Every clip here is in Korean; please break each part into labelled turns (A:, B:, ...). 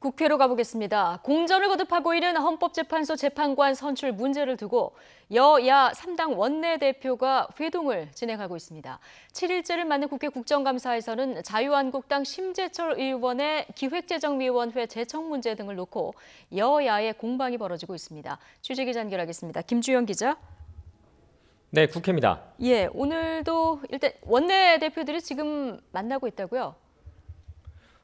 A: 국회로 가보겠습니다. 공전을 거듭하고 있는 헌법재판소 재판관 선출 문제를 두고 여야 3당 원내대표가 회동을 진행하고 있습니다. 7일째를 맞는 국회 국정감사에서는 자유한국당 심재철 의원의 기획재정위원회 제청 문제 등을 놓고 여야의 공방이 벌어지고 있습니다. 취재기자 연결하겠습니다. 김주영 기자.
B: 네, 국회입니다.
A: 예, 오늘도 일단 원내대표들이 지금 만나고 있다고요?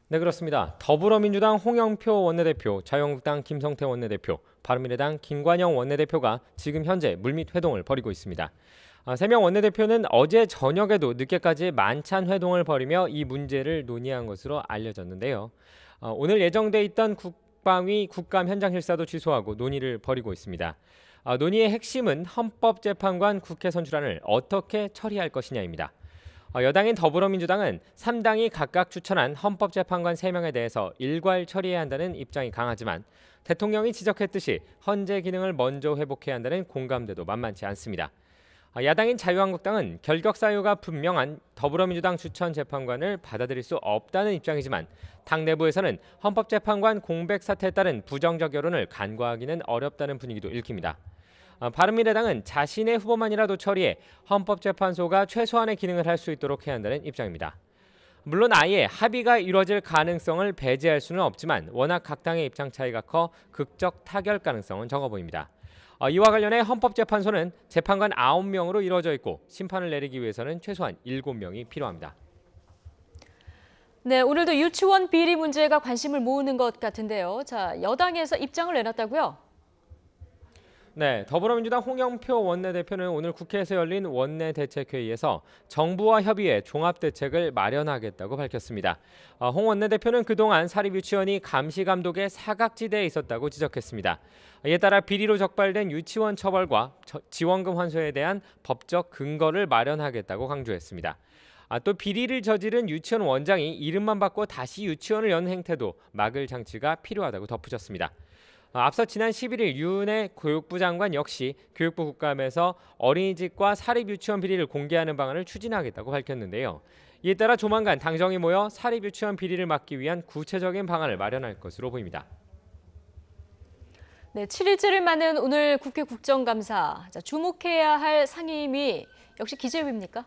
B: 네, 그렇습니다. 더불어민주당 홍영표 원내대표, 자유한국당 김성태 원내대표, 바른미래당 김관영 원내대표가 지금 현재 물밑 회동을 벌이고 있습니다. 3명 원내대표는 어제 저녁에도 늦게까지 만찬 회동을 벌이며 이 문제를 논의한 것으로 알려졌는데요. 오늘 예정돼 있던 국방위 국감 현장 실사도 취소하고 논의를 벌이고 있습니다. 논의의 핵심은 헌법재판관 국회 선출안을 어떻게 처리할 것이냐입니다. 여당인 더불어민주당은 3당이 각각 추천한 헌법재판관 3명에 대해서 일괄 처리해야 한다는 입장이 강하지만 대통령이 지적했듯이 헌재 기능을 먼저 회복해야 한다는 공감대도 만만치 않습니다. 야당인 자유한국당은 결격 사유가 분명한 더불어민주당 추천 재판관을 받아들일 수 없다는 입장이지만 당 내부에서는 헌법재판관 공백 사태에 따른 부정적 여론을 간과하기는 어렵다는 분위기도 읽힙니다. 바른미래당은 자신의 후보만이라도 처리해 헌법재판소가 최소한의 기능을 할 수 있도록 해야 한다는 입장입니다. 물론 아예 합의가 이루어질 가능성을 배제할 수는 없지만 워낙 각 당의 입장 차이가 커 극적 타결 가능성은 적어 보입니다. 이와 관련해 헌법재판소는 재판관 9명으로 이루어져 있고 심판을 내리기 위해서는 최소한 7명이 필요합니다.
A: 네, 오늘도 유치원 비리 문제가 관심을 모으는 것 같은데요. 자, 여당에서 입장을 내놨다고요?
B: 네, 더불어민주당 홍영표 원내대표는 오늘 국회에서 열린 원내대책회의에서 정부와 협의해 종합대책을 마련하겠다고 밝혔습니다. 홍 원내대표는 그동안 사립유치원이 감시감독의 사각지대에 있었다고 지적했습니다. 이에 따라 비리로 적발된 유치원 처벌과 지원금 환수에 대한 법적 근거를 마련하겠다고 강조했습니다. 또 비리를 저지른 유치원 원장이 이름만 바꿔 다시 유치원을 여는 행태도 막을 장치가 필요하다고 덧붙였습니다. 앞서 지난 11일 유은혜 교육부 장관 역시 교육부 국감에서 어린이집과 사립유치원 비리를 공개하는 방안을 추진하겠다고 밝혔는데요. 이에 따라 조만간 당정이 모여 사립유치원 비리를 막기 위한 구체적인 방안을 마련할 것으로 보입니다.
A: 네, 7일째를 맞는 오늘 국회 국정감사. 자, 주목해야 할 상임위 역시 기재위입니까?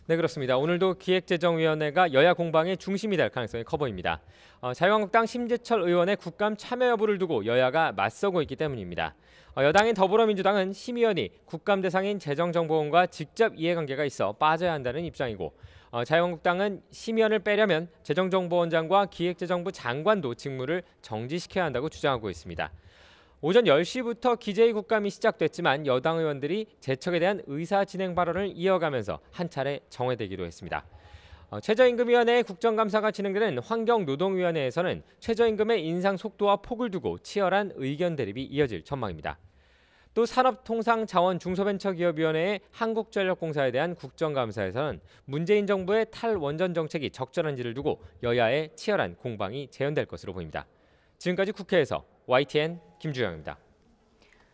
B: 네, 그렇습니다. 오늘도 기획재정위원회가 여야 공방의 중심이 될 가능성이 커 보입니다. 자유한국당 심재철 의원의 국감 참여 여부를 두고 여야가 맞서고 있기 때문입니다. 여당인 더불어민주당은 심의원이 국감 대상인 재정정보원과 직접 이해관계가 있어 빠져야 한다는 입장이고 자유한국당은 심의원을 빼려면 재정정보원장과 기획재정부 장관도 직무를 정지시켜야 한다고 주장하고 있습니다. 오전 10시부터 기재위 국감이 시작됐지만 여당 의원들이 재척에 대한 의사 진행 발언을 이어가면서 한 차례 정회되기도 했습니다. 최저임금위원회의 국정감사가 진행되는 환경노동위원회에서는 최저임금의 인상 속도와 폭을 두고 치열한 의견 대립이 이어질 전망입니다. 또 산업통상자원중소벤처기업위원회의 한국전력공사에 대한 국정감사에서는 문재인 정부의 탈원전 정책이 적절한지를 두고 여야의 치열한 공방이 재현될 것으로 보입니다. 지금까지 국회에서 YTN 김주영입니다.